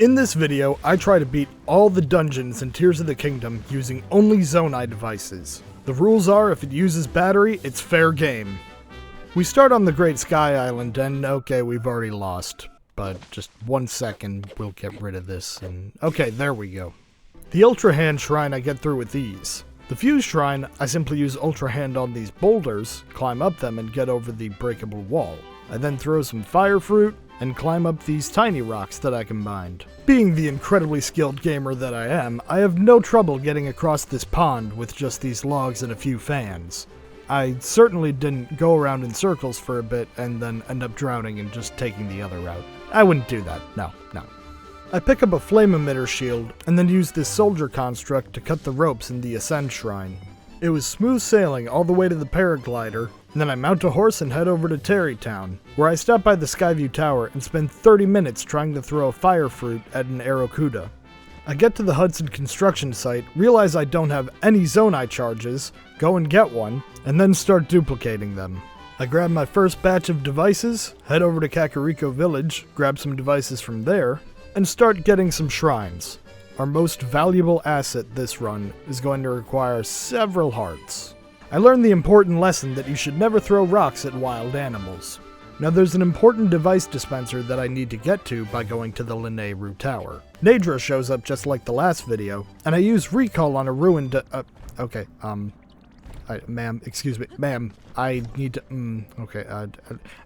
In this video, I try to beat all the dungeons in Tears of the Kingdom using only ZONAI devices. The rules are, if it uses battery, it's fair game. We start on the Great Sky Island, and okay, we've already lost. But just 1 second, we'll get rid of this, and okay, there we go. The Ultra Hand Shrine I get through with ease. The Fuse Shrine, I simply use Ultra Hand on these boulders, climb up them, and get over the breakable wall. I then throw some Fire Fruit, and climb up these tiny rocks that I combined. Being the incredibly skilled gamer that I am, I have no trouble getting across this pond with just these logs and a few fans. I certainly didn't go around in circles for a bit and then end up drowning and just taking the other route. I wouldn't do that, no. I pick up a flame emitter shield and then use this soldier construct to cut the ropes in the Ascend Shrine. It was smooth sailing all the way to the paraglider, and then I mount a horse and head over to Terrytown, where I stop by the Skyview Tower and spend 30 minutes trying to throw a fire fruit at an Aracuda. I get to the Hudson construction site, realize I don't have any ZONAI charges, go and get one, and then start duplicating them. I grab my first batch of devices, head over to Kakariko Village, grab some devices from there, and start getting some shrines. Our most valuable asset this run is going to require several hearts. I learned the important lesson that you should never throw rocks at wild animals. Now there's an important device dispenser that I need to get to by going to the Linnaeru Tower. Nadra shows up just like the last video, and I use recall on a ruined ma'am, excuse me, ma'am, I need to,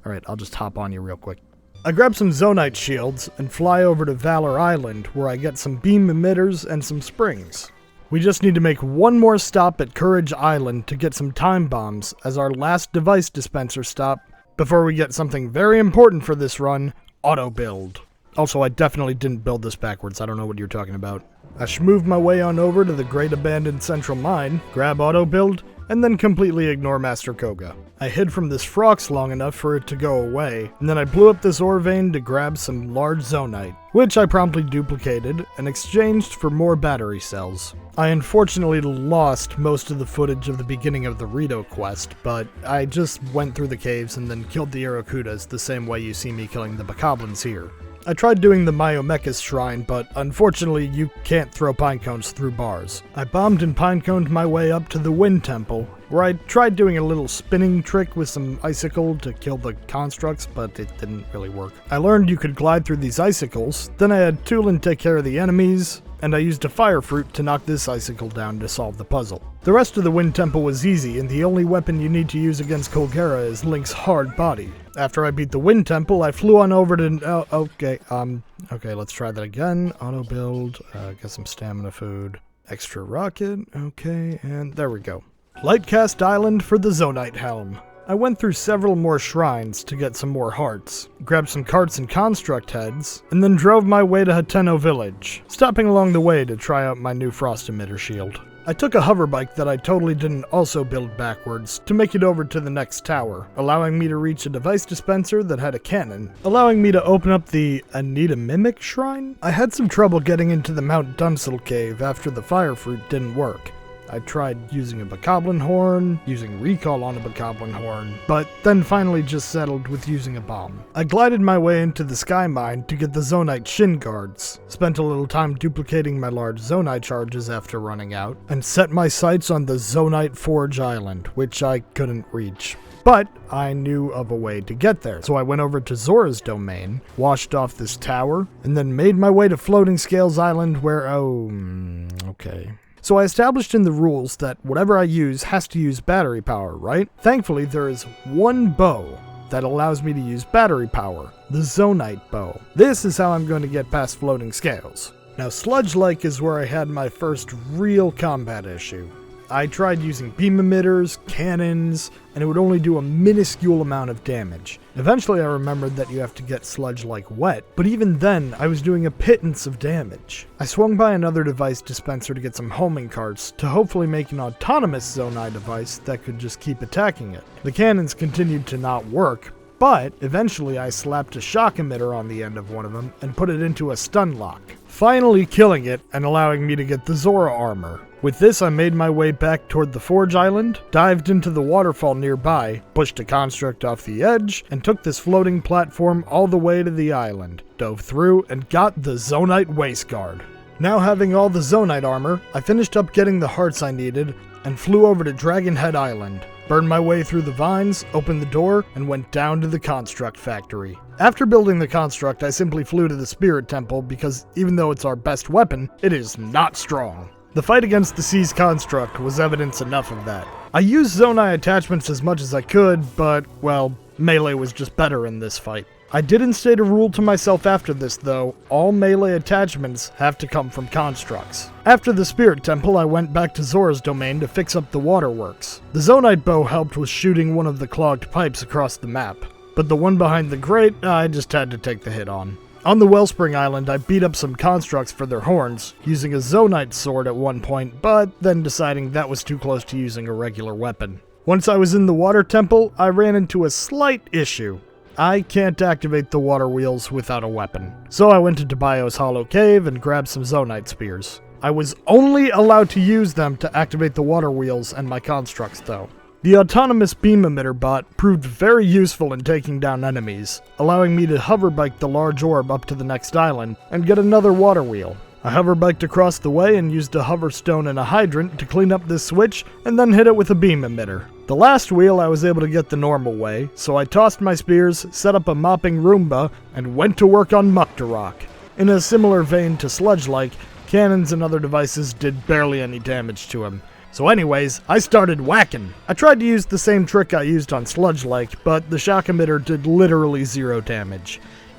alright, I'll just hop on you real quick. I grab some Zonite shields and fly over to Valor Island where I get some beam emitters and some springs. We just need to make one more stop at Courage Island to get some time bombs as our last device dispenser stop before we get something very important for this run, auto build. Also, I definitely didn't build this backwards, I don't know what you're talking about. I shmoove my way on over to the Great Abandoned Central Mine, grab auto build, and then completely ignore Master Koga. I hid from this Frox long enough for it to go away, and then I blew up this ore vein to grab some large Zonite, which I promptly duplicated and exchanged for more battery cells. I unfortunately lost most of the footage of the beginning of the Rito quest, but I just went through the caves and then killed the Aracudas the same way you see me killing the Bokoblins here. I tried doing the Myomechus shrine, but unfortunately you can't throw pine cones through bars. I bombed and pineconed my way up to the Wind Temple, where I tried doing a little spinning trick with some icicle to kill the constructs, but it didn't really work. I learned you could glide through these icicles, then I had Tulin take care of the enemies, and I used a fire fruit to knock this icicle down to solve the puzzle. The rest of the Wind Temple was easy, and the only weapon you need to use against Colgera is Link's hard body. After I beat the Wind Temple, I flew on over to... okay, let's try that again. Auto build, get some stamina food, extra rocket, okay, and there we go. Lightcast Island for the Zonite Helm. I went through several more shrines to get some more hearts, grabbed some carts and construct heads, and then drove my way to Hateno Village, stopping along the way to try out my new frost emitter shield. I took a hover bike that I totally didn't also build backwards to make it over to the next tower, allowing me to reach a device dispenser that had a cannon, allowing me to open up the Anita Mimic Shrine? I had some trouble getting into the Mount Dunsel cave after the fire fruit didn't work. I tried using a Bokoblin horn, using recall on a Bokoblin horn, but then finally just settled with using a bomb. I glided my way into the Sky Mine to get the Zonite Shin Guards, spent a little time duplicating my large Zonai charges after running out, and set my sights on the Zonite Forge Island, which I couldn't reach. But I knew of a way to get there, so I went over to Zora's domain, washed off this tower, and then made my way to Floating Scales Island where, okay. So I established in the rules that whatever I use has to use battery power, right? Thankfully, there is one bow that allows me to use battery power, the Zonite bow. This is how I'm going to get past Floating Scales. Now, Sludge Lake is where I had my first real combat issue. I tried using beam emitters, cannons, and it would only do a minuscule amount of damage. Eventually I remembered that you have to get Sludge Lake wet, but even then I was doing a pittance of damage. I swung by another device dispenser to get some homing carts to hopefully make an autonomous ZONAI device that could just keep attacking it. The cannons continued to not work, but eventually I slapped a shock emitter on the end of one of them and put it into a stun lock, finally killing it and allowing me to get the Zora armor. With this, I made my way back toward the Forge Island, dived into the waterfall nearby, pushed a construct off the edge, and took this floating platform all the way to the island, dove through, and got the ZONAI waistguard. Now having all the ZONAI armor, I finished up getting the hearts I needed, and flew over to Dragon Head Island, burned my way through the vines, opened the door, and went down to the construct factory. After building the construct, I simply flew to the Spirit Temple because even though it's our best weapon, it is not strong. The fight against the Sea's construct was evidence enough of that. I used ZONAI attachments as much as I could, but, well, melee was just better in this fight. I did instate a rule to myself after this though: all melee attachments have to come from constructs. After the Spirit Temple, I went back to Zora's domain to fix up the waterworks. The ZONAI bow helped with shooting one of the clogged pipes across the map, but the one behind the grate, I just had to take the hit on. On the Wellspring Island, I beat up some constructs for their horns, using a ZONAI sword at one point, but then deciding that was too close to using a regular weapon. Once I was in the Water Temple, I ran into a slight issue. I can't activate the water wheels without a weapon, so I went to Tobias Hollow Cave and grabbed some ZONAI spears. I was only allowed to use them to activate the water wheels and my constructs though. The autonomous beam emitter bot proved very useful in taking down enemies, allowing me to hoverbike the large orb up to the next island and get another water wheel. I hoverbiked across the way and used a hoverstone and a hydrant to clean up this switch and then hit it with a beam emitter. The last wheel I was able to get the normal way, so I tossed my spears, set up a mopping Roomba, and went to work on Muktarok. In a similar vein to Sludge-like, cannons and other devices did barely any damage to him. So anyways, I started whacking. I tried to use the same trick I used on Sludge-like, but the shock emitter did literally 0 damage.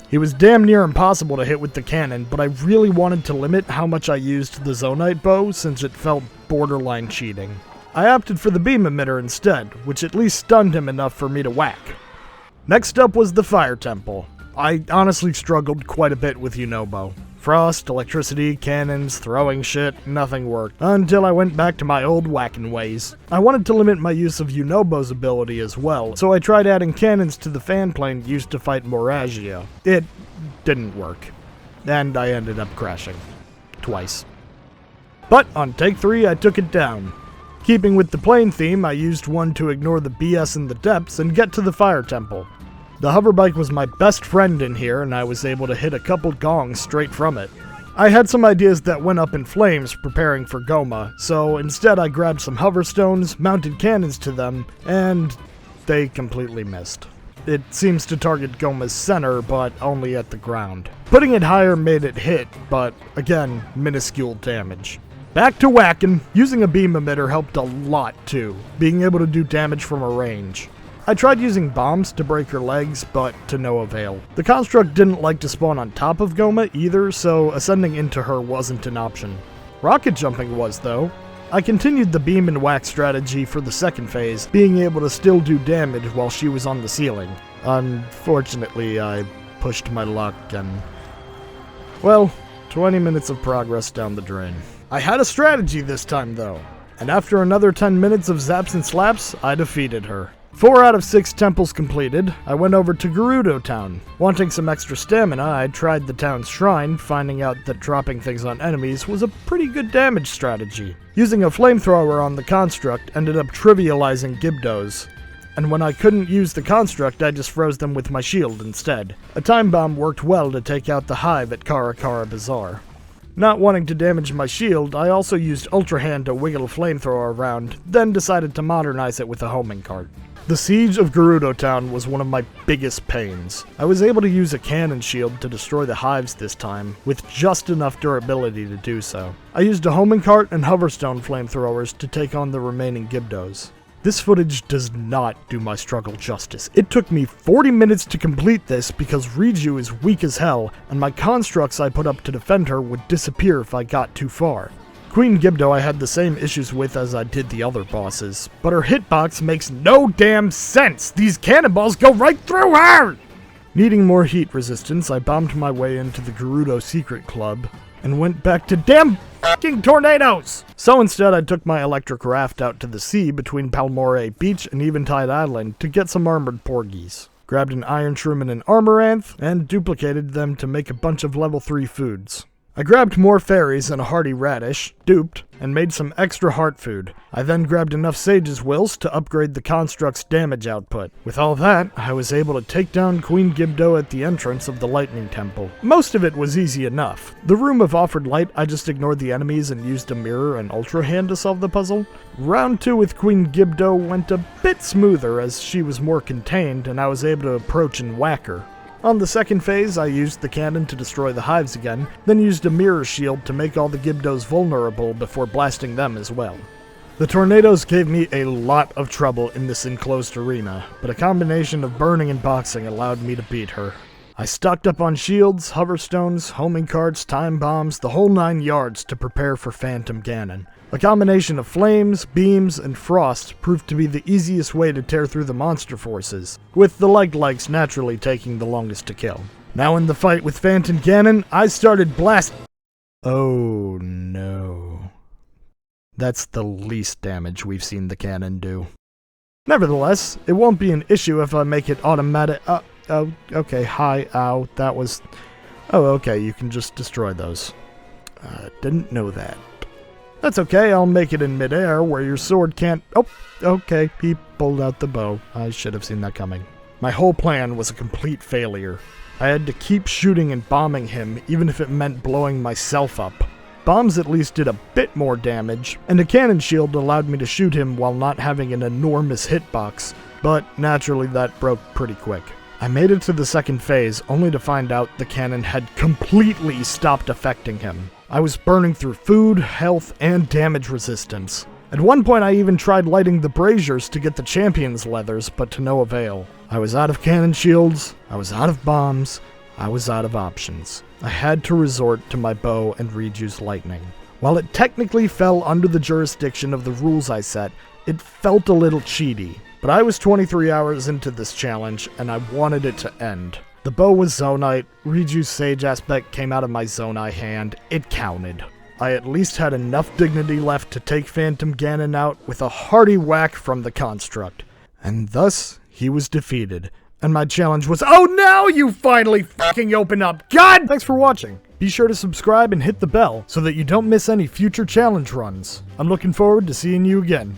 He was damn near impossible to hit with the cannon, but I really wanted to limit how much I used the ZONAI bow since it felt borderline cheating. I opted for the beam emitter instead, which at least stunned him enough for me to whack. Next up was the Fire Temple. I honestly struggled quite a bit with Yunobo. Frost, electricity, cannons, throwing shit, nothing worked, until I went back to my old whacking ways. I wanted to limit my use of Yunobo's ability as well, so I tried adding cannons to the fan plane used to fight Moragia. It didn't work, and I ended up crashing. Twice. But on take 3, I took it down. Keeping with the plane theme, I used one to ignore the BS in the depths and get to the Fire Temple. The hoverbike was my best friend in here, and I was able to hit a couple gongs straight from it. I had some ideas that went up in flames preparing for Goma, so instead I grabbed some hoverstones, mounted cannons to them, and they completely missed. It seems to target Goma's center, but only at the ground. Putting it higher made it hit, but again, minuscule damage. Back to whacking. Using a beam emitter helped a lot too, being able to do damage from a range. I tried using bombs to break her legs, but to no avail. The construct didn't like to spawn on top of Goma either, so ascending into her wasn't an option. Rocket jumping was though. I continued the beam and whack strategy for the second phase, being able to still do damage while she was on the ceiling. Unfortunately, I pushed my luck and, well, 20 minutes of progress down the drain. I had a strategy this time though, and after another 10 minutes of zaps and slaps, I defeated her. 4 out of 6 temples completed, I went over to Gerudo Town. Wanting some extra stamina, I tried the town's shrine, finding out that dropping things on enemies was a pretty good damage strategy. Using a flamethrower on the construct ended up trivializing Gibdos, and when I couldn't use the construct, I just froze them with my shield instead. A time bomb worked well to take out the hive at Karakara Bazaar. Not wanting to damage my shield, I also used Ultra Hand to wiggle a flamethrower around, then decided to modernize it with a homing cart. The siege of Gerudo Town was one of my biggest pains. I was able to use a cannon shield to destroy the hives this time, with just enough durability to do so. I used a homing cart and hoverstone flamethrowers to take on the remaining Gibdos. This footage does not do my struggle justice. It took me 40 minutes to complete this because Riju is weak as hell, and my constructs I put up to defend her would disappear if I got too far. Queen Gibdo I had the same issues with as I did the other bosses, but her hitbox makes no damn sense! These cannonballs go right through her! Needing more heat resistance, I bombed my way into the Gerudo Secret Club, and went back to damn fucking tornadoes! So instead I took my electric raft out to the sea between Palmore Beach and Eventide Island to get some armored porgies. Grabbed an iron shroom and an armoranth, and duplicated them to make a bunch of level 3 foods. I grabbed more fairies and a hearty radish, duped, and made some extra heart food. I then grabbed enough Sage's Wills to upgrade the construct's damage output. With all that, I was able to take down Queen Gibdo at the entrance of the Lightning Temple. Most of it was easy enough. The Room of Offered Light, I just ignored the enemies and used a mirror and Ultra Hand to solve the puzzle. Round 2 with Queen Gibdo went a bit smoother as she was more contained and I was able to approach and whack her. On the second phase, I used the cannon to destroy the hives again, then used a mirror shield to make all the Gibdos vulnerable before blasting them as well. The tornadoes gave me a lot of trouble in this enclosed arena, but a combination of burning and boxing allowed me to beat her. I stocked up on shields, hoverstones, homing carts, time bombs, the whole 9 yards to prepare for Phantom Ganon. A combination of flames, beams, and frost proved to be the easiest way to tear through the monster forces, with the likes naturally taking the longest to kill. Now in the fight with Phantom Ganon, I started Oh no. That's the least damage we've seen the cannon do. Nevertheless, it won't be an issue if I make it automatic. Oh, okay, hi, ow, that was... Oh, okay, you can just destroy those. Didn't know that. That's okay, I'll make it in midair where your sword can't... Oh, okay, he pulled out the bow. I should have seen that coming. My whole plan was a complete failure. I had to keep shooting and bombing him, even if it meant blowing myself up. Bombs at least did a bit more damage, and a cannon shield allowed me to shoot him while not having an enormous hitbox, but naturally that broke pretty quick. I made it to the second phase, only to find out the cannon had completely stopped affecting him. I was burning through food, health, and damage resistance. At one point I even tried lighting the braziers to get the champion's leathers, but to no avail. I was out of cannon shields, I was out of bombs, I was out of options. I had to resort to my bow and reduce lightning. While it technically fell under the jurisdiction of the rules I set, it felt a little cheaty. But I was 23 hours into this challenge, and I wanted it to end. The bow was Zonite, Reju's Sage aspect came out of my Zonai hand, it counted. I at least had enough dignity left to take Phantom Ganon out with a hearty whack from the construct. And thus, he was defeated. And my challenge was, oh now you finally fucking open up, God! Thanks for watching. Be sure to subscribe and hit the bell so that you don't miss any future challenge runs. I'm looking forward to seeing you again.